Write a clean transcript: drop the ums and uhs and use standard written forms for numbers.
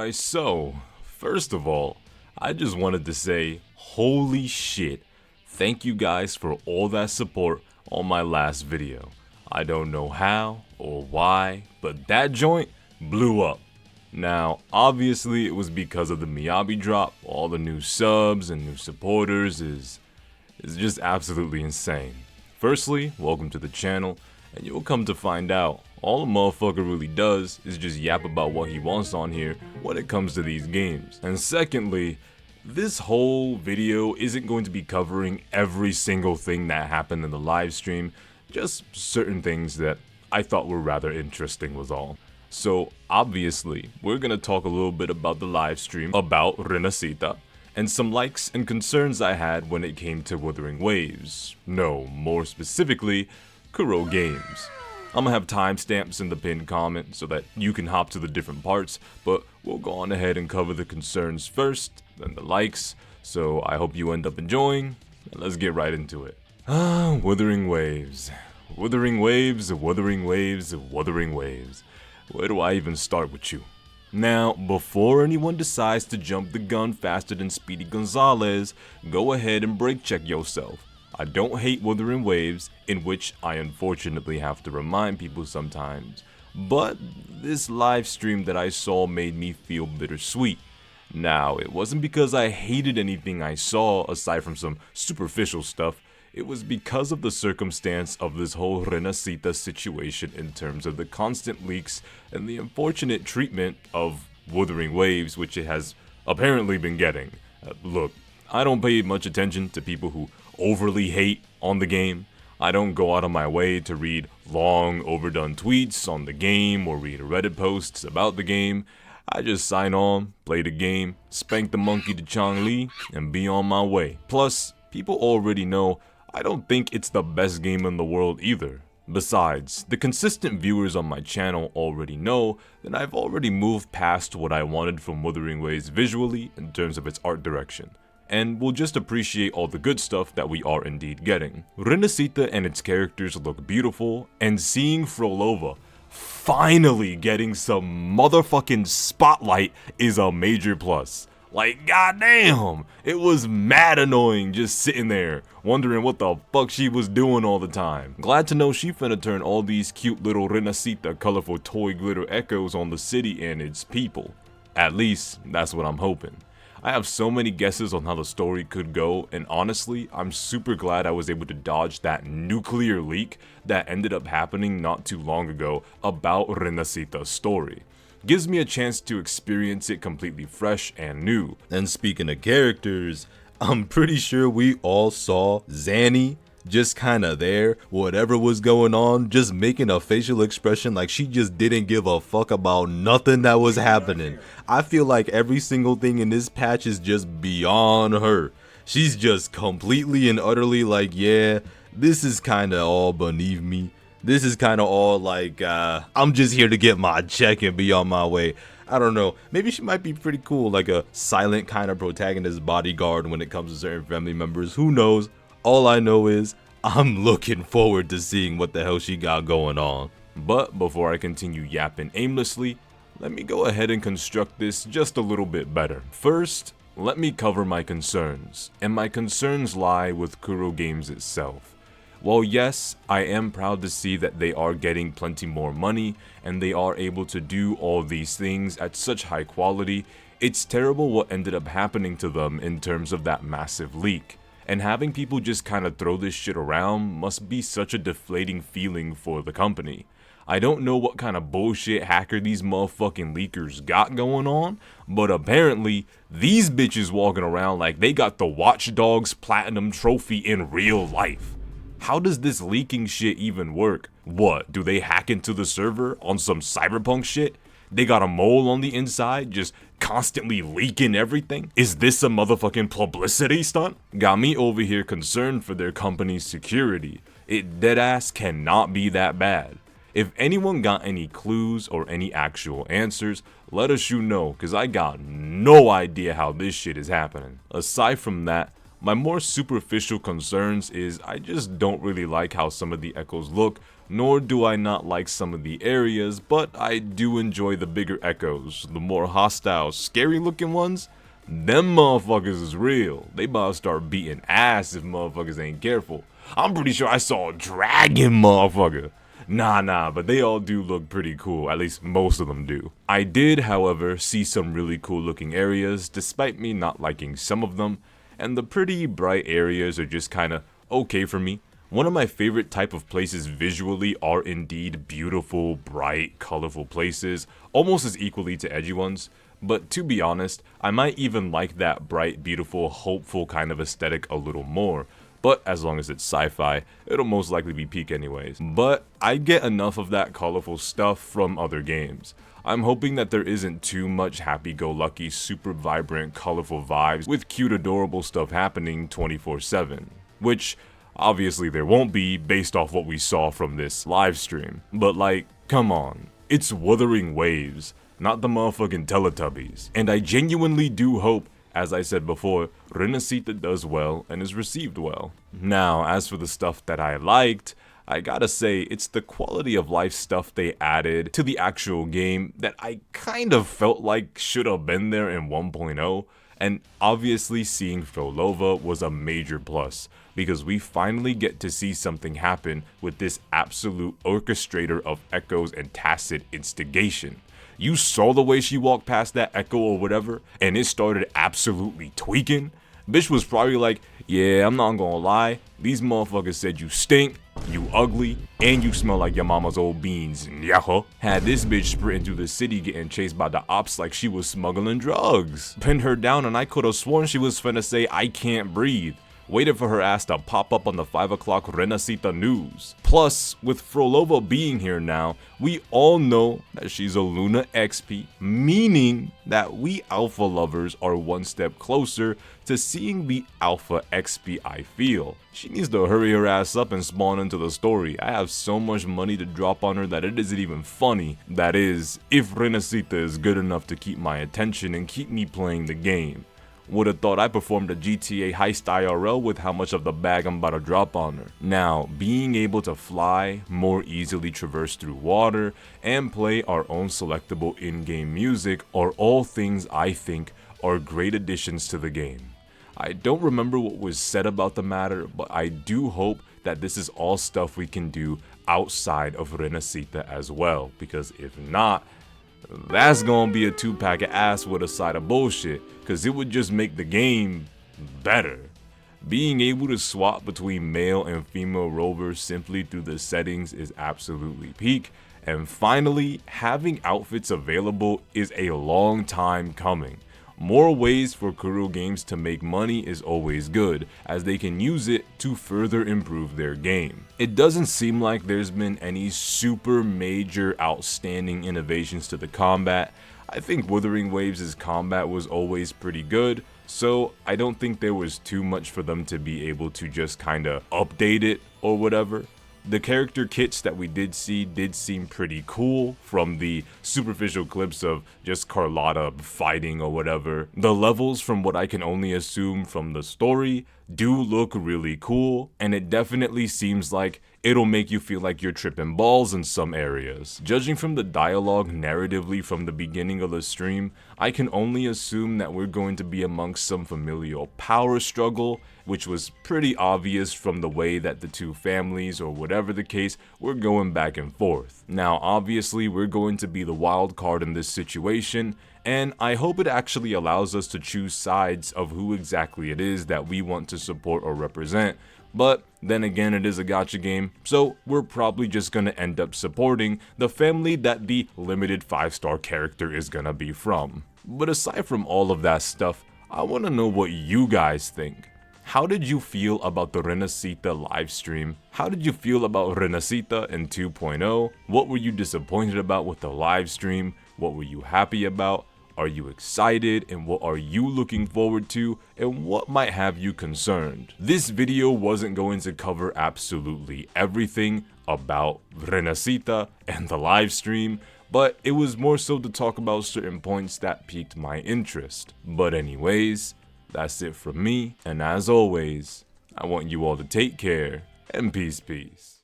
Alright, so, first of all, I just wanted to say, holy shit, thank you guys for all that support on my last video. I don't know how or why, but that joint blew up. Now, obviously it was because of the Miyabi drop. All the new subs and new supporters is just absolutely insane. Firstly, welcome to the channel, and you'll come to find out all a motherfucker really does is just yap about what he wants on here when it comes to these games. And secondly, this whole video isn't going to be covering every single thing that happened in the live stream, just certain things that I thought were rather interesting was all. So obviously, we're gonna talk a little bit about the live stream, about RINASCITA, and some likes and concerns I had when it came to Wuthering Waves. No, more specifically, Kuro Games. I'm gonna have timestamps in the pinned comment so that you can hop to the different parts, but we'll go on ahead and cover the concerns first, then the likes, so I hope you end up enjoying, and let's get right into it. Wuthering Waves. Wuthering Waves, Wuthering Waves, Wuthering Waves. Where do I even start with you? Now, before anyone decides to jump the gun faster than Speedy Gonzalez, go ahead and brake check yourself. I don't hate Wuthering Waves, in which I unfortunately have to remind people sometimes, but this live stream that I saw made me feel bittersweet. Now, it wasn't because I hated anything I saw aside from some superficial stuff, it was because of the circumstance of this whole RINASCITA situation in terms of the constant leaks and the unfortunate treatment of Wuthering Waves, which it has apparently been getting. Look, I don't pay much attention to people who overly hate on the game. I don't go out of my way to read long overdone tweets on the game or read Reddit posts about the game. I just sign on, play the game, spank the monkey to Chong-Li, and be on my way. Plus, people already know I don't think it's the best game in the world either. Besides, the consistent viewers on my channel already know that I've already moved past what I wanted from Wuthering Waves visually in terms of its art direction, and we'll just appreciate all the good stuff that we are indeed getting. RINASCITA and its characters look beautiful, and seeing Frolova finally getting some motherfucking spotlight is a major plus. Like, goddamn, it was mad annoying just sitting there, wondering what the fuck she was doing all the time. Glad to know she finna turn all these cute little RINASCITA colorful toy glitter echoes on the city and its people. At least, that's what I'm hoping. I have so many guesses on how the story could go, and honestly, I'm super glad I was able to dodge that nuclear leak that ended up happening not too long ago about RINASCITA's story. Gives me a chance to experience it completely fresh and new. And speaking of characters, I'm pretty sure we all saw Zanny just kinda there, whatever was going on, just making a facial expression like she just didn't give a fuck about nothing that was happening. I feel like every single thing in this patch is just beyond her. She's just completely and utterly like, yeah, this is kinda all beneath me. This is kinda all like, I'm just here to get my check and be on my way. I don't know, maybe she might be pretty cool, like a silent kind of protagonist bodyguard when it comes to certain family members, who knows? All I know is, I'm looking forward to seeing what the hell she got going on. But before I continue yapping aimlessly, let me go ahead and construct this just a little bit better. First, let me cover my concerns, and my concerns lie with Kuro Games itself. While yes, I am proud to see that they are getting plenty more money, and they are able to do all these things at such high quality, it's terrible what ended up happening to them in terms of that massive leak. And having people just kinda throw this shit around must be such a deflating feeling for the company. I don't know what kind of bullshit hacker these motherfucking leakers got going on, but apparently, these bitches walking around like they got the Watch Dogs Platinum Trophy in real life. How does this leaking shit even work? What, do they hack into the server on some cyberpunk shit? They got a mole on the inside just constantly leaking everything? Is this a motherfucking publicity stunt? Got me over here concerned for their company's security. It deadass cannot be that bad. If anyone got any clues or any actual answers, let us know, cause I got no idea how this shit is happening. Aside from that, My more superficial concerns is I just don't really like how some of the echoes look, nor do I not like some of the areas, but I do enjoy the bigger echoes, the more hostile, scary looking ones. Them motherfuckers is real. They about to start beating ass if motherfuckers ain't careful. I'm pretty sure I saw a dragon motherfucker. Nah, but they all do look pretty cool, at least most of them do. I did, however, see some really cool looking areas, despite me not liking some of them, and the pretty bright areas are just kinda okay for me. One of my favorite type of places visually are indeed beautiful, bright, colorful places, almost as equally to edgy ones. But to be honest, I might even like that bright, beautiful, hopeful kind of aesthetic a little more. But as long as it's sci-fi, it'll most likely be peak anyways. But I get enough of that colorful stuff from other games. I'm hoping that there isn't too much happy-go-lucky, super vibrant, colorful vibes with cute, adorable stuff happening 24/7. Which, obviously there won't be based off what we saw from this live stream. But like, come on. It's Wuthering Waves, not the motherfucking Teletubbies. And I genuinely do hope, as I said before, RINASCITA does well and is received well. Now, as for the stuff that I liked, I gotta say, it's the quality of life stuff they added to the actual game that I kind of felt like should have been there in 1.0, and obviously seeing Frolova was a major plus, because we finally get to see something happen with this absolute orchestrator of echoes and tacit instigation. You saw the way she walked past that echo or whatever, and it started absolutely tweaking. Bitch was probably like, yeah, I'm not gonna lie, these motherfuckers said you stink, you ugly, and you smell like your mama's old beans, yaho. Had this bitch sprinting through the city getting chased by the ops like she was smuggling drugs. Pinned her down and I could've sworn she was finna say, I can't breathe. Waited for her ass to pop up on the 5 o'clock RINASCITA news. Plus, with Frolova being here now, we all know that she's a Luna XP, meaning that we alpha lovers are one step closer to seeing the alpha XP I feel. She needs to hurry her ass up and spawn into the story. I have so much money to drop on her that it isn't even funny. That is, if RINASCITA is good enough to keep my attention and keep me playing the game. Would've thought I performed a GTA heist IRL with how much of the bag I'm about to drop on her. Now, being able to fly, more easily traverse through water, and play our own selectable in-game music are all things I think are great additions to the game. I don't remember what was said about the matter, but I do hope that this is all stuff we can do outside of RINASCITA as well, because if not, that's gonna be a 2-pack of ass with a side of bullshit, cause it would just make the game better. Being able to swap between male and female rovers simply through the settings is absolutely peak, and finally, having outfits available is a long time coming. More ways for Kuro Games to make money is always good, as they can use it to further improve their game. It doesn't seem like there's been any super major outstanding innovations to the combat. I think Wuthering Waves' combat was always pretty good, so I don't think there was too much for them to be able to just kinda update it or whatever. The character kits that we did see did seem pretty cool from the superficial clips of just Carlotta fighting or whatever. The levels, from what I can only assume from the story, do look really cool, and it definitely seems like it'll make you feel like you're tripping balls in some areas. Judging from the dialogue narratively from the beginning of the stream, I can only assume that we're going to be amongst some familial power struggle, which was pretty obvious from the way that the two families, or whatever the case, were going back and forth. Now obviously we're going to be the wild card in this situation, and I hope it actually allows us to choose sides of who exactly it is that we want to support or represent. But then again, it is a gacha game, so we're probably just gonna end up supporting the family that the limited 5-star character is gonna be from. But aside from all of that stuff, I wanna know what you guys think. How did you feel about the RINASCITA livestream? How did you feel about RINASCITA in 2.0? What were you disappointed about with the livestream? What were you happy about? Are you excited, and what are you looking forward to, and what might have you concerned? This video wasn't going to cover absolutely everything about RINASCITA and the live stream, but it was more so to talk about certain points that piqued my interest. But anyways, That's it from me, and as always, I want you all to take care, and peace.